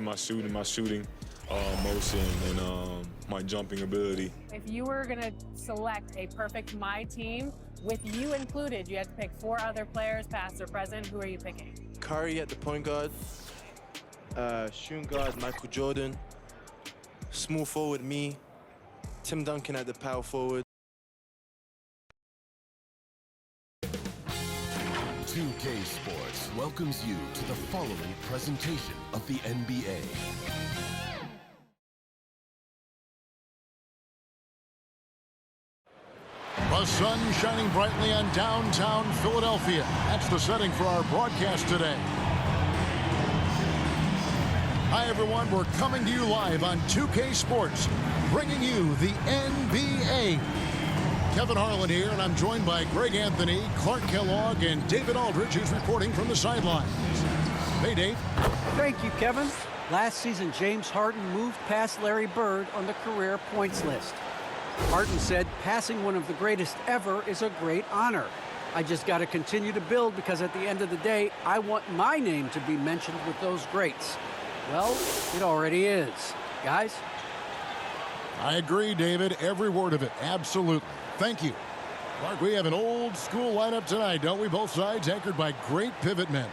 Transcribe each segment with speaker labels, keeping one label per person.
Speaker 1: My shooting motion, and my jumping ability.
Speaker 2: If you were going to select a perfect My Team, with you included, you had to pick 4 other players, past or present. Who are you picking?
Speaker 3: Curry at the point guard, shooting guard Michael Jordan, small forward me, Tim Duncan at the power forward.
Speaker 4: 2K Sports welcomes you to the following presentation of the NBA.
Speaker 5: The sun shining brightly on downtown Philadelphia. That's the setting for our broadcast today. Hi, everyone. We're coming to you live on 2K Sports, bringing you the NBA. Kevin Harlan here, and I'm joined by Greg Anthony, Clark Kellogg, and David Aldridge, who's reporting from the sidelines. Hey, Dave.
Speaker 6: Thank you, Kevin. Last season, James Harden moved past Larry Bird on the career points list. Harden said, passing one of the greatest ever is a great honor. I just got to continue to build because at the end of the day, I want my name to be mentioned with those greats. Well, it already is. Guys?
Speaker 5: I agree, David. Every word of it. Absolutely. Thank you. Clark, we have an old school lineup tonight, don't we? Both sides anchored by great pivot men.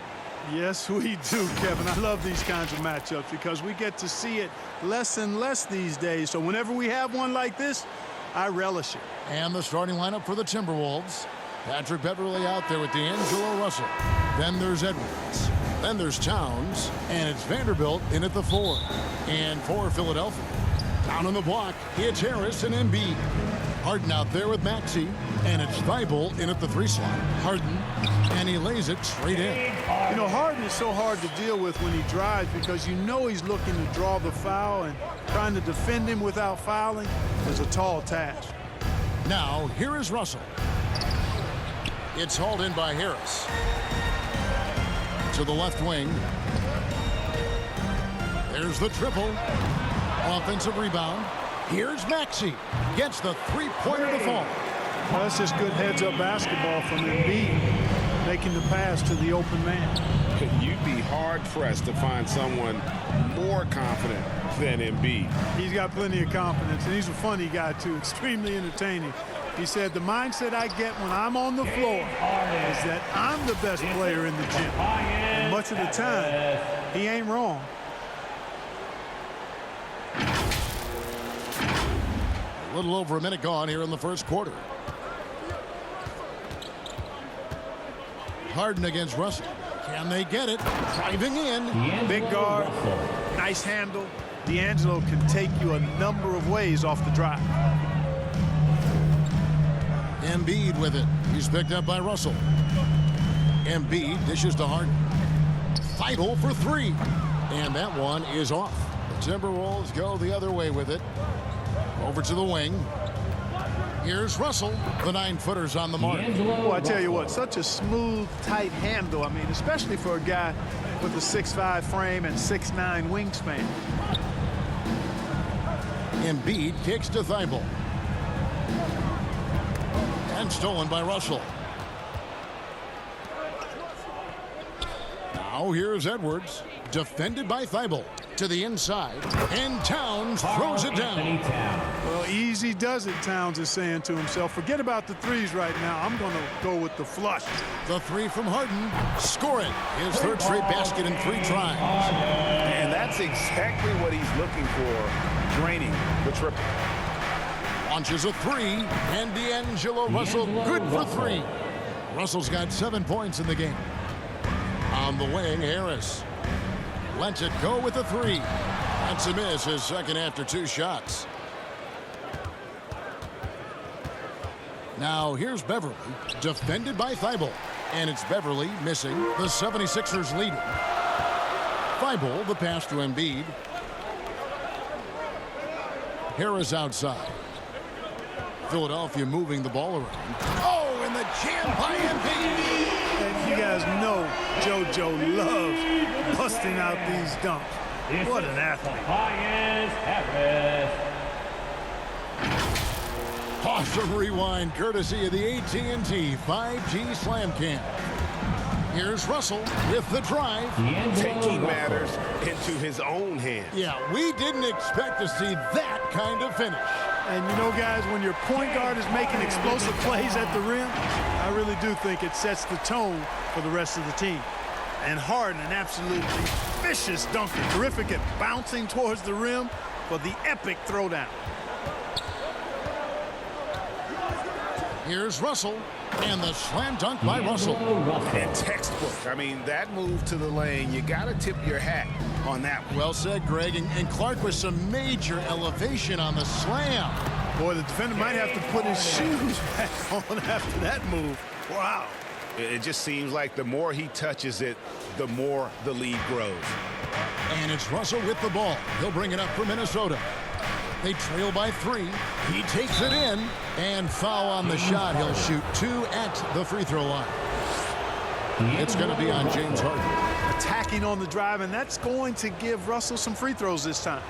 Speaker 7: Yes, we do, Kevin. I love these kinds of matchups because we get to see it less and less these days. So whenever we have one like this, I relish it.
Speaker 5: And the starting lineup for the Timberwolves. Patrick Beverley out there with D'Angelo Russell. Then there's Edwards. Then there's Towns. And it's Vanderbilt in at the 4. And for Philadelphia, down on the block, it's Harris and Embiid. Harden out there with Maxey. And it's Thibault in at the 3 slot. Harden, and he lays it straight in.
Speaker 7: You know, Harden is so hard to deal with when he drives because you know he's looking to draw the foul, and trying to defend him without fouling is a tall task.
Speaker 5: Now, here is Russell. It's hauled in by Harris. To the left wing. There's the triple. Offensive rebound. Here's Maxey. Gets the three-pointer to fall.
Speaker 7: Well, that's just good heads-up basketball from Embiid, making the pass to the open man.
Speaker 8: You'd be hard-pressed to find someone more confident than Embiid.
Speaker 7: He's got plenty of confidence, and he's a funny guy, too, extremely entertaining. He said, the mindset I get when I'm on the floor is that I'm the best player in the gym. And much of the time, he ain't wrong.
Speaker 5: A little over a minute gone here in the first quarter. Harden against Russell. Can they get it? Driving in.
Speaker 7: Big guard, nice handle. D'Angelo can take you a number of ways off the drive.
Speaker 5: Embiid with it. He's picked up by Russell. Embiid dishes to Harden. Thibault for 3. And that one is off. The Timberwolves go the other way with it. Over to the wing. Here's Russell. The 9-footer's on the mark.
Speaker 7: Well, I tell you what, such a smooth, tight handle. I mean, especially for a guy with a 6'5" frame and 6'9" wingspan.
Speaker 5: Embiid kicks to Thibault. And stolen by Russell. Now here's Edwards. Defended by Thibault. To the inside. And Towns throws it down.
Speaker 7: Well, easy does it, Towns is saying to himself. Forget about the threes right now. I'm going to go with the flush.
Speaker 5: The 3 from Harden. Score it. His 3rd straight basket in 3 tries.
Speaker 8: And that's exactly what he's looking for, draining the triple.
Speaker 5: Launches a 3. And D'Angelo Russell good for 3. Russell's got 7 points in the game. On the wing, Harris. Lets it go with the 3. That's a miss, his second after 2 shots. Now here's Beverley, defended by Thibault. And it's Beverley missing. The 76ers leading. Thibault, the pass to Embiid. Harris outside. Philadelphia moving the ball around. Oh, and the jam by Embiid.
Speaker 7: And you guys know JoJo loves busting out these dunks. What an athlete. Harris.
Speaker 5: Awesome rewind courtesy of the AT&T 5G Slam Cam. Here's Russell with the drive.
Speaker 8: Taking matters into his own hands.
Speaker 5: Yeah, we didn't expect to see that kind of finish.
Speaker 7: And you know, guys, when your point guard is making explosive plays at the rim, I really do think it sets the tone for the rest of the team. And Harden, an absolutely vicious dunker. Terrific at bouncing towards the rim for the epic throwdown.
Speaker 5: Here's Russell, and the slam dunk by Russell.
Speaker 8: And textbook. I mean, that move to the lane, you got to tip your hat on that one.
Speaker 5: Well said, Greg. And Clark with some major elevation on the slam.
Speaker 7: Boy, the defender might have to put his shoes back on after that move. Wow.
Speaker 8: It just seems like the more he touches it, the more the lead grows.
Speaker 5: And it's Russell with the ball. He'll bring it up for Minnesota. They trail by 3. He takes it in, and foul on the shot. He'll shoot 2 at the free throw line. It's going to be on James Harden.
Speaker 7: Attacking on the drive, and that's going to give Russell some free throws this time.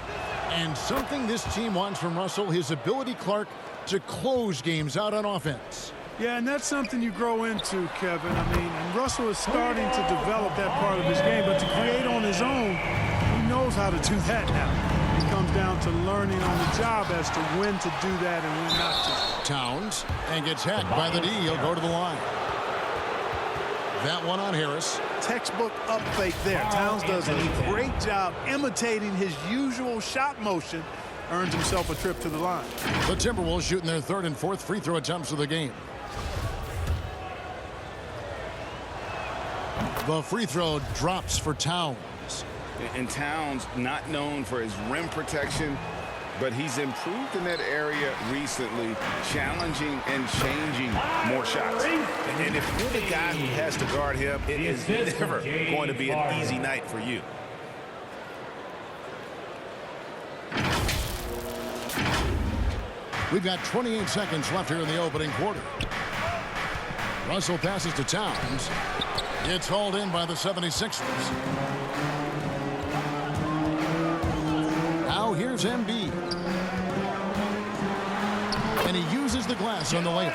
Speaker 5: And something this team wants from Russell, his ability, Clark, to close games out on offense.
Speaker 7: Yeah, and that's something you grow into, Kevin. I mean, and Russell is starting to develop that part of his game, but to create on his own, he knows how to do that now. It comes down to learning on the job as to when to do that and when not to.
Speaker 5: Towns, and gets hacked by the D. He'll go to the line. That one on Harris.
Speaker 7: Textbook up fake there. Towns does a great job imitating his usual shot motion. Earns himself a trip to the line.
Speaker 5: The Timberwolves shooting their 3rd and 4th free throw attempts of the game. The free throw drops for Towns.
Speaker 8: And Towns, not known for his rim protection, but he's improved in that area recently, challenging and changing more shots. And if you're the guy who has to guard him, it is never going to be an easy night for you.
Speaker 5: We've got 28 seconds left here in the opening quarter. Russell passes to Towns. It's hauled in by the 76ers. Now here's Embiid. And he uses the glass on the layup.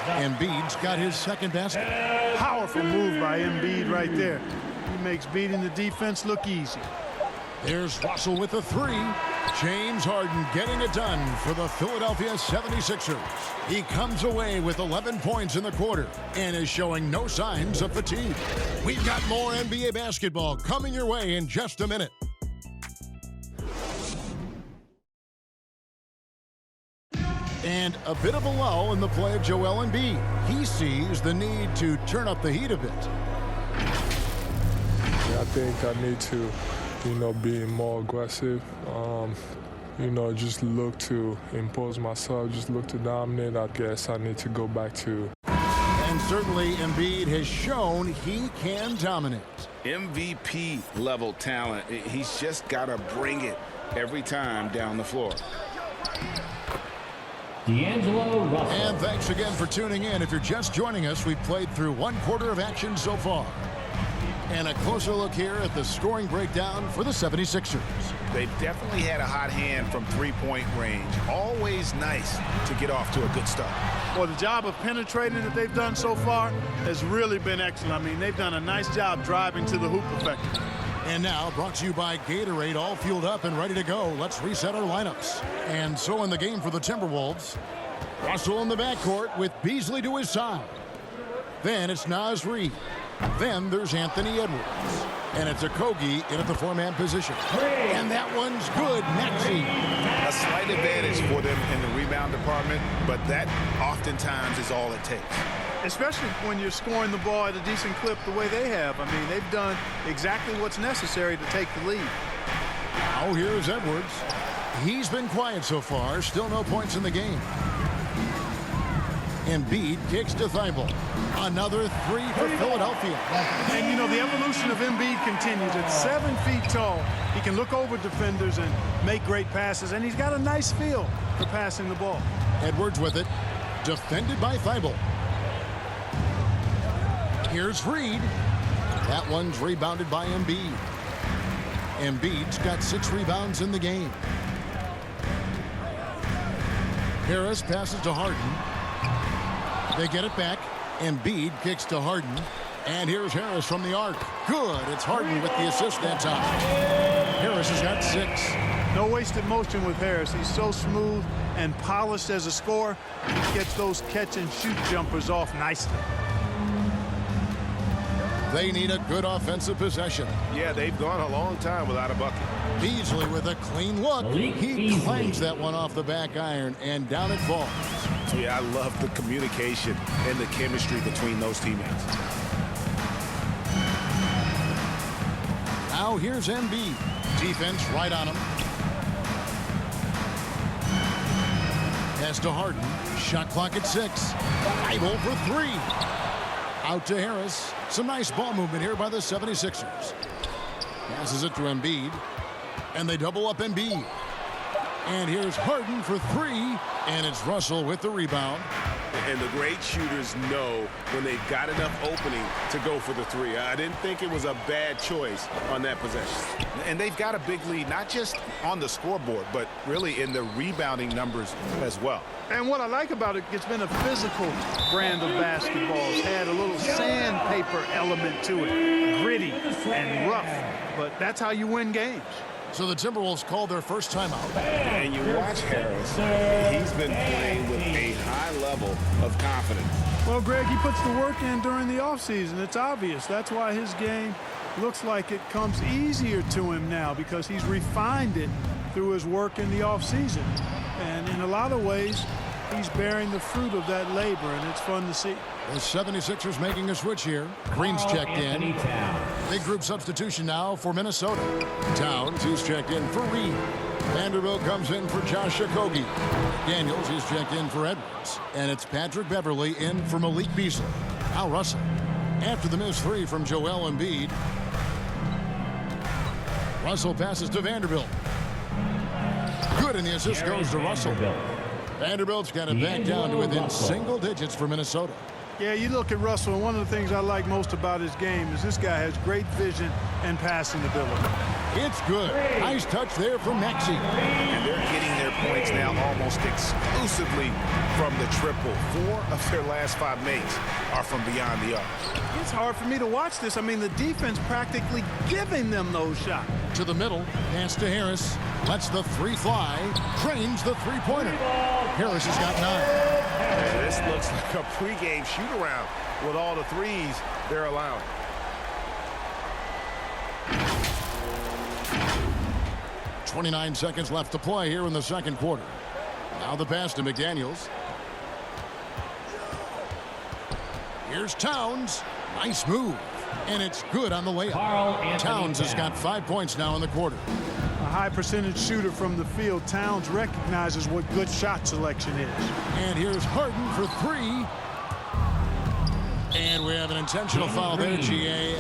Speaker 5: Embiid's got his 2nd basket.
Speaker 7: Powerful move by Embiid right there. He makes beating the defense look easy.
Speaker 5: There's Russell with the 3. James Harden getting it done for the Philadelphia 76ers. He comes away with 11 points in the quarter and is showing no signs of fatigue. We've got more NBA basketball coming your way in just a minute. And a bit of a lull in the play of Joel Embiid. He sees the need to turn up the heat a bit.
Speaker 9: I think I need to, be more aggressive. Just look to impose myself, just look to dominate. I guess I need to go back to.
Speaker 5: And certainly Embiid has shown he can dominate.
Speaker 8: MVP level talent. He's just got to bring it every time down the floor.
Speaker 5: And thanks again for tuning in. If you're just joining us, we've played through 1 quarter of action so far. And a closer look here at the scoring breakdown for the 76ers.
Speaker 8: They've definitely had a hot hand from 3-point range. Always nice to get off to a good start.
Speaker 7: Well, the job of penetrating that they've done so far has really been excellent. I mean, they've done a nice job driving to the hoop effectively.
Speaker 5: And now, brought to you by Gatorade, all fueled up and ready to go. Let's reset our lineups. And so in the game for the Timberwolves, Russell in the backcourt with Beasley to his side. Then it's Naz Reid. Then there's Anthony Edwards. And it's Okogie in at the 4-man position. And that one's good. Maxey.
Speaker 8: A slight advantage for them in the rebound department, but that oftentimes is all it takes.
Speaker 7: Especially when you're scoring the ball at a decent clip the way they have. I mean, they've done exactly what's necessary to take the lead.
Speaker 5: Oh, here's Edwards. He's been quiet so far. Still no points in the game. Embiid kicks to Thibault. Another 3 for Philadelphia.
Speaker 7: And, the evolution of Embiid continues. At 7 feet tall, he can look over defenders and make great passes, and he's got a nice feel for passing the ball.
Speaker 5: Edwards with it. Defended by Thibault. Here's Reid. That one's rebounded by Embiid. Embiid's got 6 rebounds in the game. Harris passes to Harden. They get it back. Embiid kicks to Harden. And here's Harris from the arc. Good. It's Harden with the assist that time. Harris has got 6.
Speaker 7: No wasted motion with Harris. He's so smooth and polished as a scorer. He gets those catch-and-shoot jumpers off nicely.
Speaker 5: They need a good offensive possession.
Speaker 10: Yeah, they've gone a long time without a bucket.
Speaker 5: Beasley with a clean look. He clangs that one off the back iron, and down it falls.
Speaker 10: Yeah, I love the communication and the chemistry between those teammates.
Speaker 5: Now here's Embiid. Defense right on him. Pass to Harden. Shot clock at 6. Bible for 3. Out to Harris. Some nice ball movement here by the 76ers. Passes it to Embiid. And they double up Embiid. And here's Harden for 3. And it's Russell with the rebound.
Speaker 10: And the great shooters know when they've got enough opening to go for the 3. I didn't think it was a bad choice on that possession.
Speaker 8: And they've got a big lead, not just on the scoreboard, but really in the rebounding numbers as well.
Speaker 7: And what I like about it, it's been a physical brand of basketball. It's had a little sandpaper element to it, gritty and rough. But that's how you win games.
Speaker 5: So the Timberwolves call their first timeout.
Speaker 8: And you watch Harris. He's been playing with a high level of confidence.
Speaker 7: Well, Greg, he puts the work in during the offseason. It's obvious. That's why his game looks like it comes easier to him now, because he's refined it through his work in the offseason. And in a lot of ways, he's bearing the fruit of that labor, and it's fun to see.
Speaker 5: The 76ers making a switch here. Green's checked in. Big group substitution now for Minnesota. Towns, who's checked in for Reed. Vanderbilt comes in for Josh Okogie. Daniels, who's checked in for Edwards. And it's Patrick Beverley in for Malik Beasley. Al Russell. After the missed 3 from Joel Embiid. Russell passes to Vanderbilt. Good, and the assist goes to Russell. Vanderbilt's got it back down to within single digits for Minnesota.
Speaker 7: Yeah, you look at Russell, and one of the things I like most about his game is this guy has great vision and passing ability.
Speaker 5: It's good. Nice touch there from Maxey.
Speaker 8: And they're getting their points now almost exclusively from the triple. 4 of their last 5 makes are from beyond the arc.
Speaker 7: It's hard for me to watch this. I mean, the defense practically giving them those shots.
Speaker 5: To the middle, pass to Harris. Lets the 3 fly. Trains the 3-pointer. Harris has got 9.
Speaker 10: This looks like a pregame shoot-around with all the 3s they're allowing.
Speaker 5: .29 seconds left to play here in the second quarter. Now the pass to McDaniels. Here's Towns. Nice move. And it's good on the layup. Towns has got 5 points now in the quarter.
Speaker 7: A high percentage shooter from the field. Towns recognizes what good shot selection is.
Speaker 5: And here's Harden for 3. And we have an intentional foul there, GA.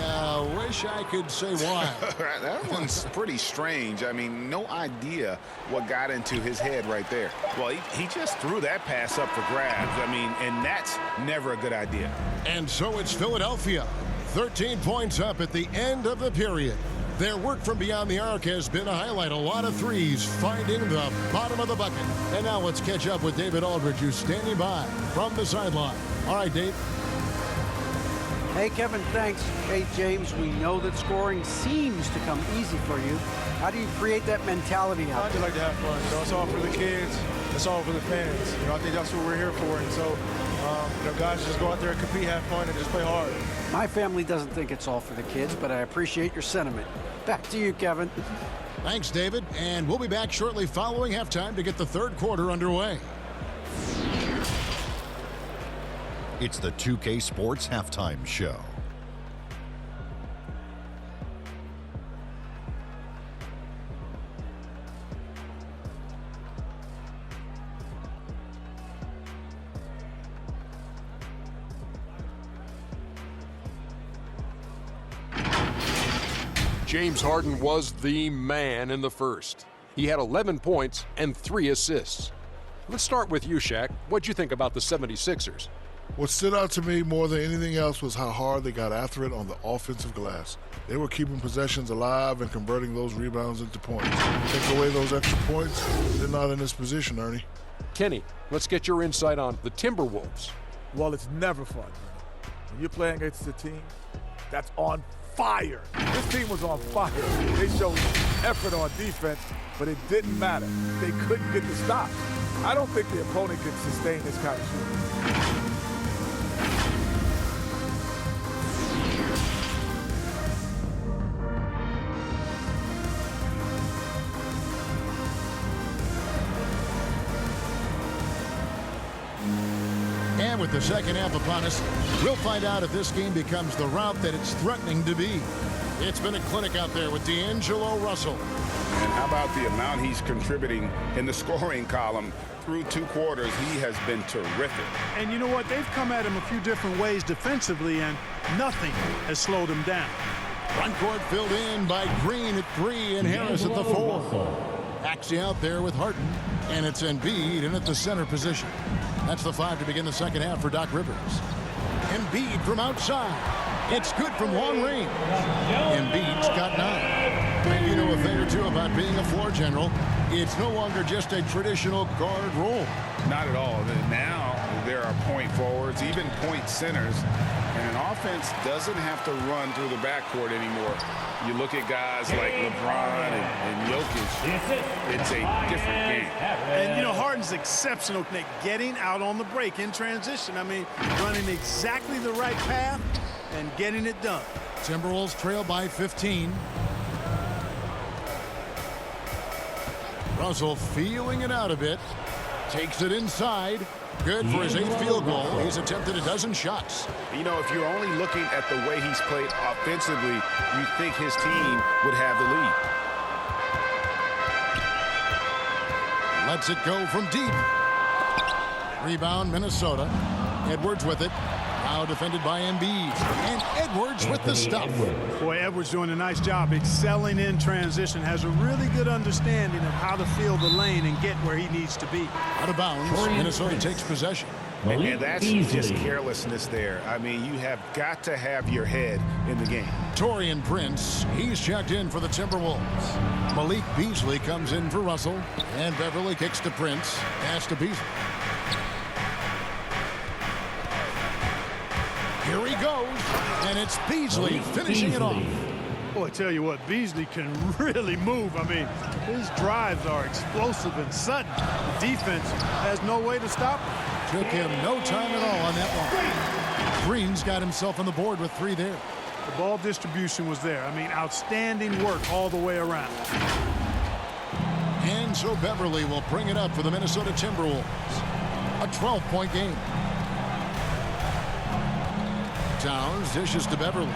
Speaker 5: Wish I could say why.
Speaker 8: That one's pretty strange. I mean, no idea what got into his head right there.
Speaker 10: Well, he just threw that pass up for grabs. I mean, and that's never a good idea.
Speaker 5: And so it's Philadelphia. 13 points up at the end of the period. Their work from beyond the arc has been a highlight. A lot of 3s finding the bottom of the bucket. And now let's catch up with David Aldridge, who's standing by from the sideline. All right, Dave.
Speaker 6: Hey, Kevin, thanks. Hey, James, we know that scoring seems to come easy for you. How do you create that mentality out
Speaker 11: I just
Speaker 6: there?
Speaker 11: like to have fun. You know, it's all for the kids. It's all for the fans. You know, I think that's what we're here for. And so, you know, guys just go out there and compete, have fun, and just play hard.
Speaker 6: My family doesn't think it's all for the kids, but I appreciate your sentiment. Back to you, Kevin.
Speaker 5: Thanks, David. And we'll be back shortly following halftime to get the third quarter underway.
Speaker 12: It's the 2K Sports Halftime Show.
Speaker 13: James Harden was the man in the first. He had 11 points and 3 assists. Let's start with you, Shaq. What'd you think about the 76ers?
Speaker 14: What stood out to me more than anything else was how hard they got after it on the offensive glass. They were keeping possessions alive and converting those rebounds into points. Take away those extra points, they're not in this position, Ernie.
Speaker 13: Kenny, let's get your insight on the Timberwolves.
Speaker 15: Well, it's never fun. When you're playing against a team
Speaker 11: that's on fire. This team was on fire. They showed effort on defense, but it didn't matter. They couldn't get the stops. I don't think the opponent can sustain this kind of shooting.
Speaker 5: And with the second half upon us, we'll find out if this game becomes the rout that it's threatening to be. It's been a clinic out there with D'Angelo Russell.
Speaker 8: And how about the amount he's contributing in the scoring column? Through 2 quarters, he has been terrific.
Speaker 7: And you know what? They've come at him a few different ways defensively, and nothing has slowed him down.
Speaker 5: Front court filled in by Green at 3 and Harris at the 4. Axie out there with Harden, and it's Embiid in at the center position. That's the 5 to begin the second half for Doc Rivers. Embiid from outside. It's good from long range. Embiid's got 9. And you know a thing or two about being a floor general. It's no longer just a traditional guard role.
Speaker 8: Not at all. Now there are point forwards, even point centers, and an offense doesn't have to run through the backcourt anymore. You look at guys like LeBron and Jokic, it's a different game.
Speaker 7: And, you know, Harden's exceptional at getting out on the break in transition. I mean, running exactly the right path and getting it done.
Speaker 5: Timberwolves trail by 15. Russell feeling it out a bit. Takes it inside. Good for his 8th field goal. He's attempted a dozen shots.
Speaker 8: You know, if you're only looking at the way he's played offensively, you think his team would have the lead.
Speaker 5: Lets it go from deep. Rebound, Minnesota. Edwards with it. Now defended by Embiid. And Edwards with the stuff.
Speaker 7: Boy, Edwards doing a nice job excelling in transition. Has a really good understanding of how to feel the lane and get where he needs to be.
Speaker 5: Out of bounds. Minnesota takes possession.
Speaker 8: And that's just carelessness there. I mean, you have got to have your head in the game.
Speaker 5: Taurean Prince, he's checked in for the Timberwolves. Malik Beasley comes in for Russell. And Beverly kicks to Prince. Pass to Beasley. Here he goes, and it's Beasley finishing it off.
Speaker 7: Boy, I tell you what, Beasley can really move. I mean, his drives are explosive and sudden. The defense has no way to stop him.
Speaker 5: Took him no time at all on that one. Green's got himself on the board with 3 there.
Speaker 7: The ball distribution was there. I mean, outstanding work all the way around.
Speaker 5: And so Beverly will bring it up for the Minnesota Timberwolves. A 12-point game. Towns dishes to Beverly.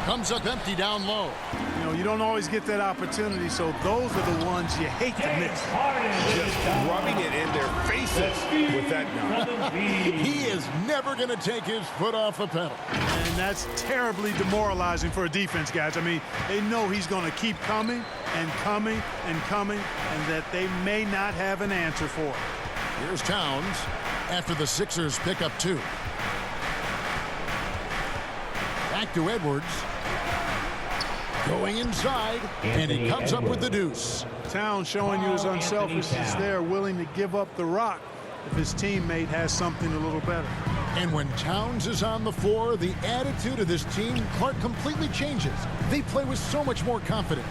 Speaker 5: Comes up empty down low.
Speaker 7: You know, you don't always get that opportunity, so those are the ones you hate to miss.
Speaker 8: Just rubbing it in their faces with that dunk.
Speaker 5: He is never going to take his foot off the pedal.
Speaker 7: And that's terribly demoralizing for a defense, guys. I mean, they know he's going to keep coming and coming and coming, and that they may not have an answer for it.
Speaker 5: Here's Towns after the Sixers pick up 2. Back to Edwards. Going inside, and he comes up with the deuce.
Speaker 7: Towns showing you his unselfishness there, willing to give up the rock if his teammate has something a little better.
Speaker 5: And when Towns is on the floor, the attitude of this team, Clark, completely changes. They play with so much more confidence.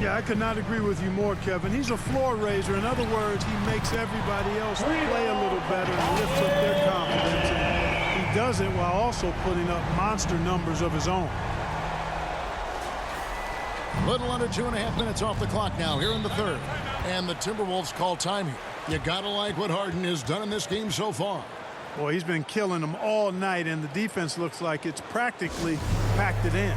Speaker 7: Yeah, I could not agree with you more, Kevin. He's a floor raiser. In other words, he makes everybody else play a little better and lifts up their confidence. And he does it while also putting up monster numbers of his own.
Speaker 5: Little under 2.5 minutes off the clock now here in the third. And the Timberwolves call time here. You gotta like what Harden has done in this game so far.
Speaker 7: Boy, he's been killing them all night, and the defense looks like it's practically packed it in.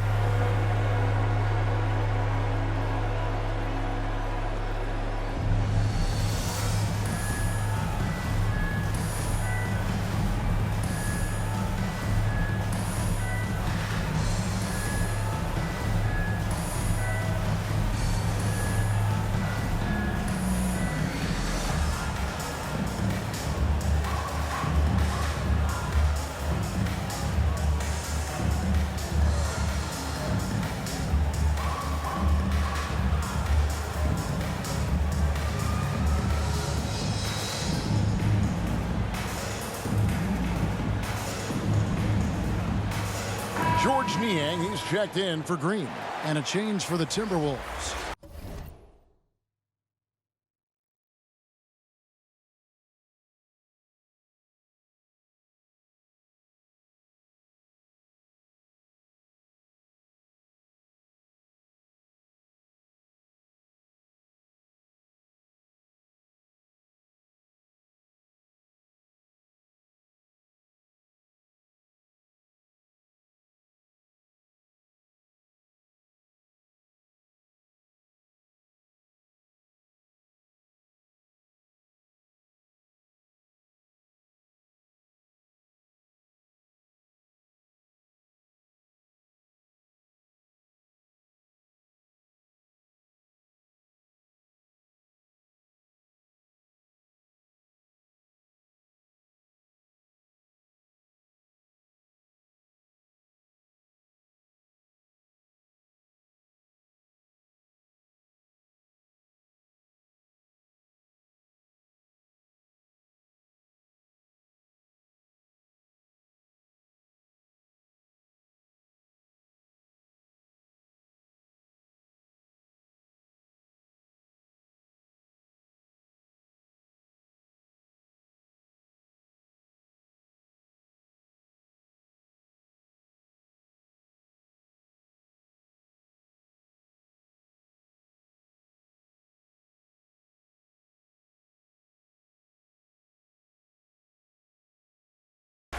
Speaker 5: here's Niang. He's checked in for Green. And a change for the Timberwolves.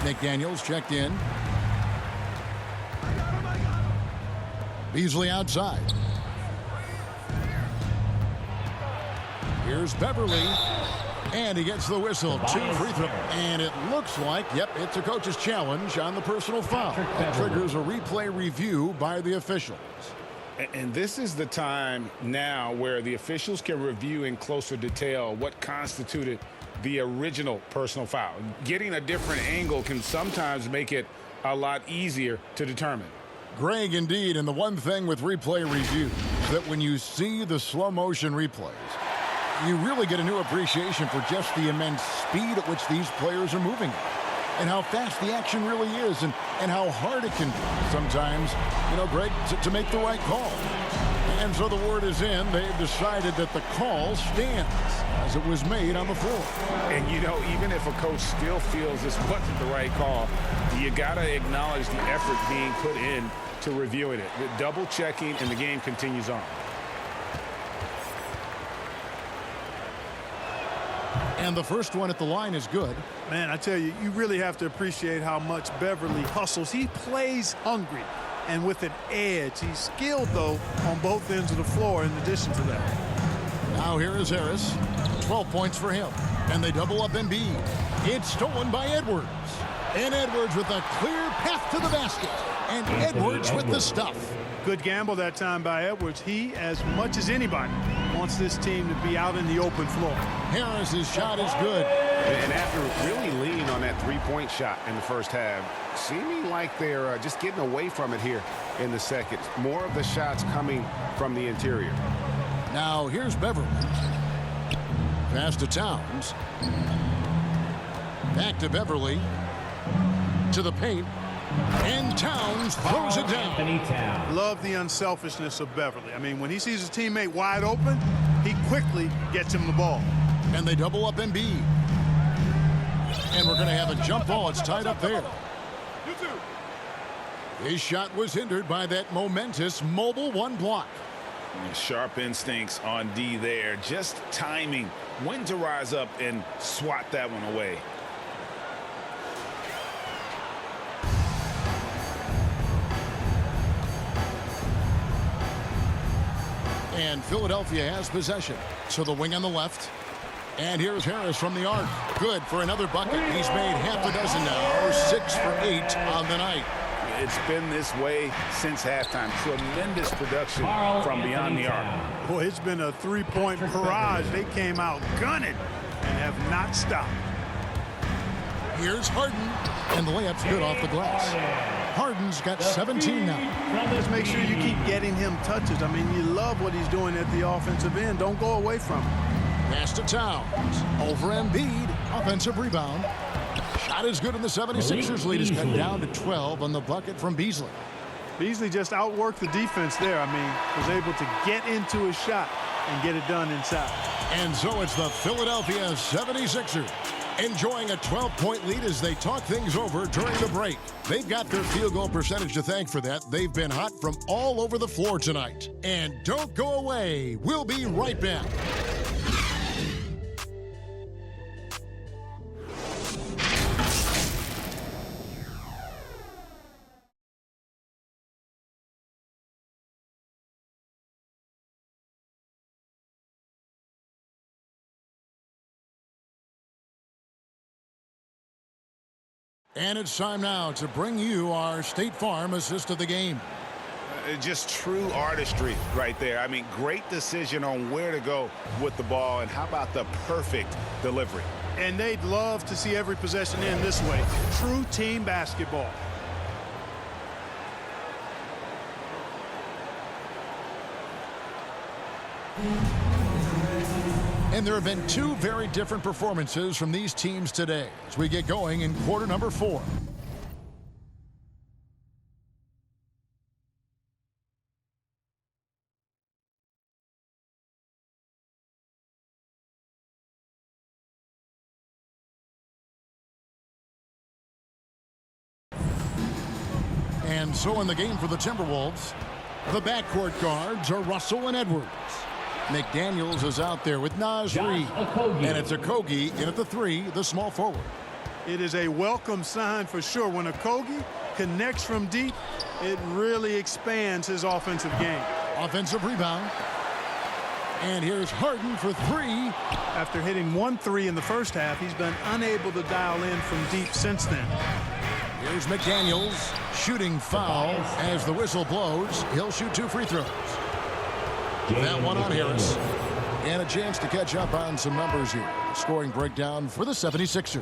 Speaker 5: McDaniels checked in. Beasley outside. Here's Beverly. And he gets the whistle. 2 free throws. And it looks like, yep, it's a coach's challenge on the personal foul. That triggers a replay review by the officials.
Speaker 8: And this is the time now where the officials can review in closer detail what constituted the original personal foul. Getting a different angle can sometimes make it a lot easier to determine.
Speaker 5: Greg, indeed, and the one thing with replay review is that when you see the slow motion replays, you really get a new appreciation for just the immense speed at which these players are moving and how fast the action really is and how hard it can be sometimes, you know, Greg, to make the right call. And so the word is in. They've decided that the call stands as it was made on the floor.
Speaker 8: And, you know, even if a coach still feels this wasn't the right call, you got to acknowledge the effort being put in to reviewing it. The double checking, and the game continues on.
Speaker 5: And the first one at the line is good.
Speaker 7: Man, I tell you, you really have to appreciate how much Beverly hustles. He plays hungry and with an edge. He's skilled, though, on both ends of the floor in addition to that.
Speaker 5: Now here is Harris. 12 points for him. And they double up Embiid. It's stolen by Edwards. And Edwards with a clear path to the basket. And Edwards with the stuff.
Speaker 7: Good gamble that time by Edwards. He, as much as anybody, wants this team to be out in the open floor.
Speaker 5: Harris's shot is good.
Speaker 8: And after really leaning on that three-point shot in the first half, seeming like they're just getting away from it here in the second. More of the shots coming from the interior.
Speaker 5: Now here's Beverly. Pass to Towns. Back to Beverly. To the paint. And Towns throws it down.
Speaker 7: Love the unselfishness of Beverly. I mean, when he sees his teammate wide open, he quickly gets him the ball.
Speaker 5: And they double up Embiid. And we're going to have a jump ball. It's tied up there. His shot was hindered by that momentous mobile one block.
Speaker 8: Sharp instincts on D there. Just timing when to rise up and swat that one away.
Speaker 5: And Philadelphia has possession. So the wing on the left. And here's Harris from the arc. Good for another bucket. He's made half a dozen now. 6 for 8 on the night.
Speaker 8: It's been this way since halftime. Tremendous production from beyond the arc.
Speaker 7: Boy, it's been a three-point barrage. They came out gunning and have not stopped.
Speaker 5: Here's Harden. And the layup's good off the glass. Harden's got 17 now.
Speaker 7: Just make sure you keep getting him touches. I mean, you love what he's doing at the offensive end. Don't go away from him.
Speaker 5: Pass to Towns. Over Embiid. Offensive rebound. Shot is good, and the 76ers lead is cut down to 12 on the bucket from Beasley.
Speaker 7: Beasley just outworked the defense there. I mean, was able to get into his shot and get it done inside.
Speaker 5: And so it's the Philadelphia 76ers enjoying a 12-point lead as they talk things over during the break. They've got their field goal percentage to thank for that. They've been hot from all over the floor tonight. And don't go away. We'll be right back. And it's time now to bring you our State Farm assist of the game.
Speaker 8: Just true artistry right there. I mean, great decision on where to go with the ball, and how about the perfect delivery?
Speaker 7: And they'd love to see every possession end this way. True team basketball.
Speaker 5: And there have been two very different performances from these teams today as we get going in quarter number 4. And so in the game for the Timberwolves, the backcourt guards are Russell and Edwards. McDaniels is out there with Naz Reid. And it's Okogie in at the 3, the small forward.
Speaker 7: It is a welcome sign for sure. When Okogie connects from deep, it really expands his offensive game.
Speaker 5: Offensive rebound. And here's Harden for 3.
Speaker 7: After hitting 1 3 in the first half, he's been unable to dial in from deep since then.
Speaker 5: Here's McDaniels shooting foul as the whistle blows. He'll shoot 2 free throws. That one on Harris. And a chance to catch up on some numbers here. Scoring breakdown for the 76ers.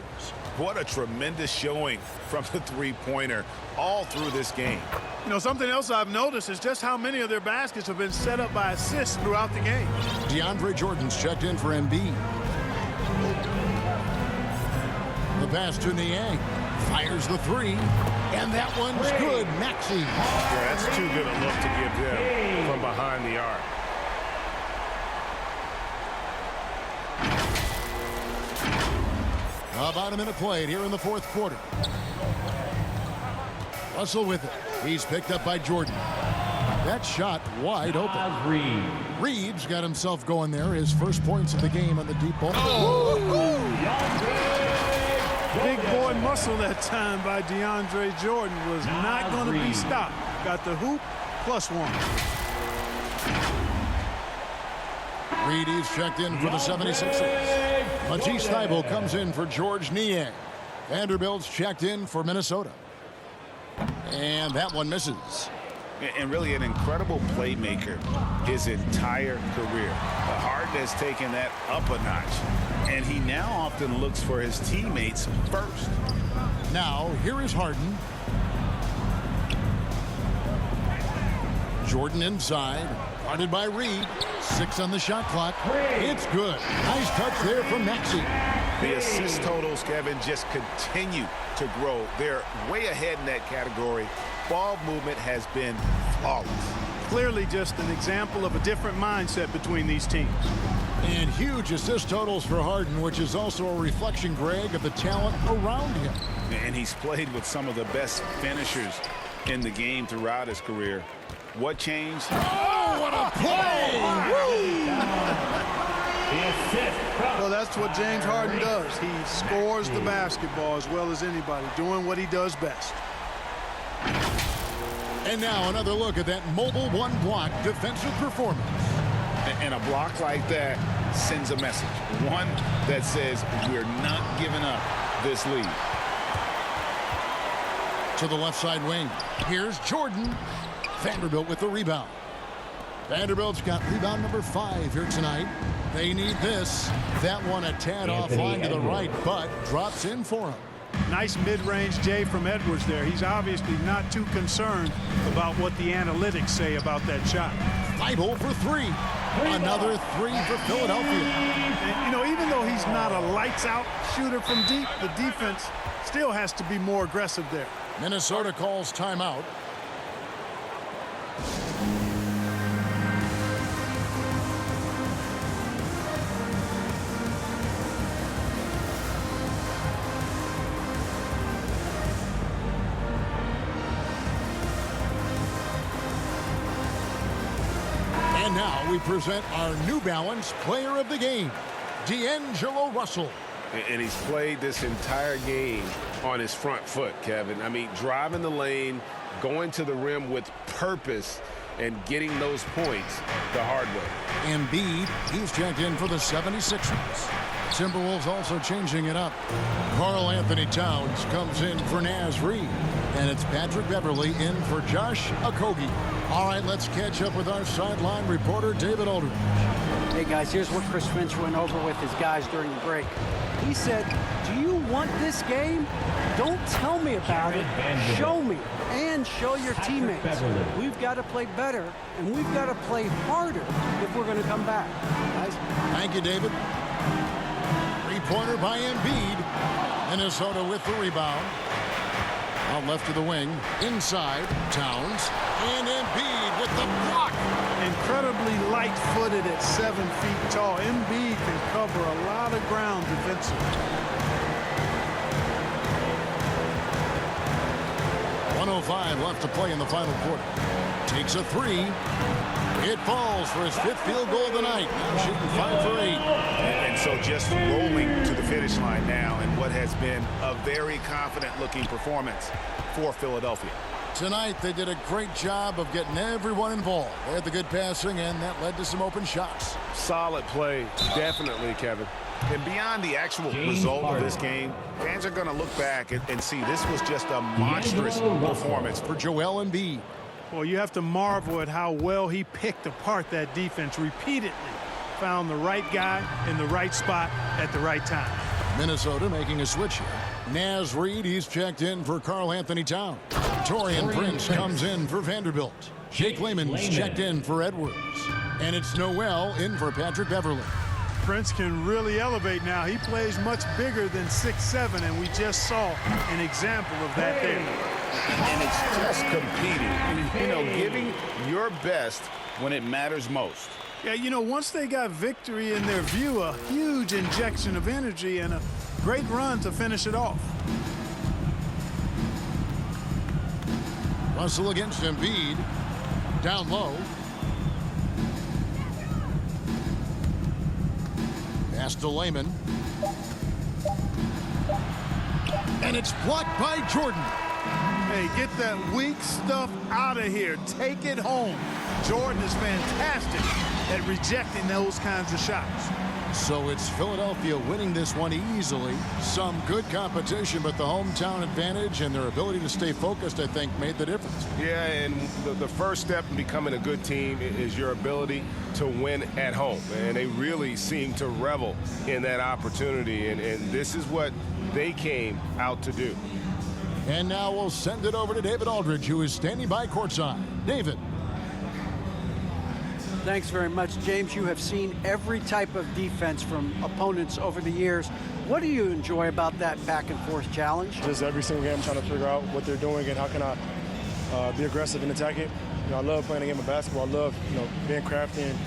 Speaker 8: What a tremendous showing from the three-pointer all through this game.
Speaker 7: You know, something else I've noticed is just how many of their baskets have been set up by assists throughout the game.
Speaker 5: DeAndre Jordan's checked in for Embiid. The pass to Niang. Fires the 3. And that one's good. Maxey.
Speaker 10: Yeah, that's too good a look to give them from behind the arc.
Speaker 5: About a minute played here in the 4th quarter. Russell with it. He's picked up by Jordan. That shot wide open. Reed's got himself going there. His first points of the game on the deep ball.
Speaker 7: Big boy muscle that time by DeAndre Jordan was not going to be stopped. Got the hoop, +1.
Speaker 5: Reed is checked in for the 76ers. Matisse Thybulle comes in for George Niang. Vanderbilt's checked in for Minnesota. And that one misses.
Speaker 8: And really an incredible playmaker his entire career. Harden has taken that up a notch, and he now often looks for his teammates first.
Speaker 5: Now, here is Harden. Jordan inside, guarded by Reed. 6 on the shot clock. It's good. Nice touch there from Maxey.
Speaker 8: The assist totals, Kevin, just continue to grow. They're way ahead in that category. Ball movement has been flawless.
Speaker 7: Clearly just an example of a different mindset between these teams.
Speaker 5: And huge assist totals for Harden, which is also a reflection, Greg, of the talent around him.
Speaker 8: And he's played with some of the best finishers in the game throughout his career. What changed?
Speaker 5: Oh, what a play!
Speaker 7: Well, that's what James Harden does. He scores the basketball as well as anybody, doing what he does best.
Speaker 5: And now another look at that mobile one-block defensive performance.
Speaker 8: And a block like that sends a message. One that says we're not giving up this lead.
Speaker 5: To the left side wing. Here's Jordan. Vanderbilt with the rebound. Vanderbilt's got rebound number 5 here tonight. They need this. That one a tad offline to the right, but drops in for him.
Speaker 7: Nice mid-range J from Edwards there. He's obviously not too concerned about what the analytics say about that shot.
Speaker 5: Thybulle for 3. Another 3 for Philadelphia.
Speaker 7: And, you know, even though he's not a lights-out shooter from deep, the defense still has to be more aggressive there.
Speaker 5: Minnesota calls timeout. And now we present our New Balance Player of the Game, D'Angelo Russell.
Speaker 10: And he's played this entire game on his front foot, Kevin. I mean, driving the lane, going to the rim with purpose, and getting those points the hard way.
Speaker 5: Embiid, he's checked in for the 76ers. Timberwolves also changing it up. Karl Anthony Towns comes in for Naz Reid. And it's Patrick Beverley in for Josh Okogie. All right, let's catch up with our sideline reporter, David Aldridge.
Speaker 6: Hey, guys, here's what Chris Finch went over with his guys during the break. He said, do you want this game? Don't tell me about it. Show me and show your teammates. We've got to play better, and we've got to play harder if we're going to come back. Guys.
Speaker 5: Thank you, David. Three-pointer by Embiid. Minnesota with the rebound. Out left to the wing. Inside, Towns. And Embiid with the block.
Speaker 7: Incredibly light-footed at 7 feet tall. Embiid can cover a lot of ground defensively.
Speaker 5: 1:05 left to play in the final quarter. Takes a three. It falls for his 5th field goal of the night. Now shooting 5 for 8.
Speaker 8: And so just rolling to the finish line now in what has been a very confident-looking performance for Philadelphia.
Speaker 5: Tonight, they did a great job of getting everyone involved. They had the good passing, and that led to some open shots.
Speaker 10: Solid play, definitely, Kevin.
Speaker 8: And beyond the actual result of this game, fans are going to look back and see this was just a monstrous performance
Speaker 5: for Joel Embiid.
Speaker 7: Well, you have to marvel at how well he picked apart that defense repeatedly. Found the right guy in the right spot at the right time.
Speaker 5: Minnesota making a switch here. Naz Reid, he's checked in for Karl Anthony Towns. Torian Prince comes in for Vanderbilt. Jake Layman's checked in for Edwards. And it's Noel in for Patrick Beverley.
Speaker 7: Prince can really elevate now. He plays much bigger than 6'7", and we just saw an example of that there.
Speaker 8: And it's just competing, you know, giving your best when it matters most.
Speaker 7: Yeah, you know, once they got victory in their view, a huge injection of energy and a great run to finish it off.
Speaker 5: Russell against Embiid. Down low. Pass to Layman. And it's blocked by Jordan.
Speaker 7: Hey, get that weak stuff out of here. Take it home. Jordan is fantastic at rejecting those kinds of shots.
Speaker 5: So it's Philadelphia winning this one easily. Some good competition, but the hometown advantage and their ability to stay focused, I think, made the difference.
Speaker 10: Yeah, and the first step in becoming a good team is your ability to win at home. And they really seem to revel in that opportunity, and this is what they came out to do.
Speaker 5: And now we'll send it over to David Aldridge, who is standing by courtside. David.
Speaker 6: Thanks very much, James. You have seen every type of defense from opponents over the years. What do you enjoy about that back-and-forth challenge?
Speaker 15: Just every single game, I'm trying to figure out what they're doing and how can I be aggressive and attack it. You know, I love playing a game of basketball. I love, you know, being crafty and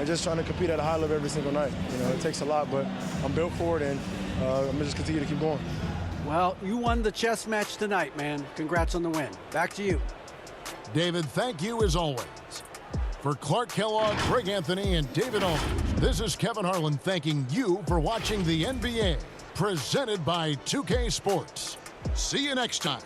Speaker 15: just trying to compete at a high level every single night. You know, it takes a lot, but I'm built for it, and I'm going to just continue to keep going.
Speaker 6: Well, you won the chess match tonight, man. Congrats on the win. Back to you.
Speaker 5: David, thank you as always. For Clark Kellogg, Greg Anthony, and David Aldridge, this is Kevin Harlan thanking you for watching the NBA, presented by 2K Sports. See you next time.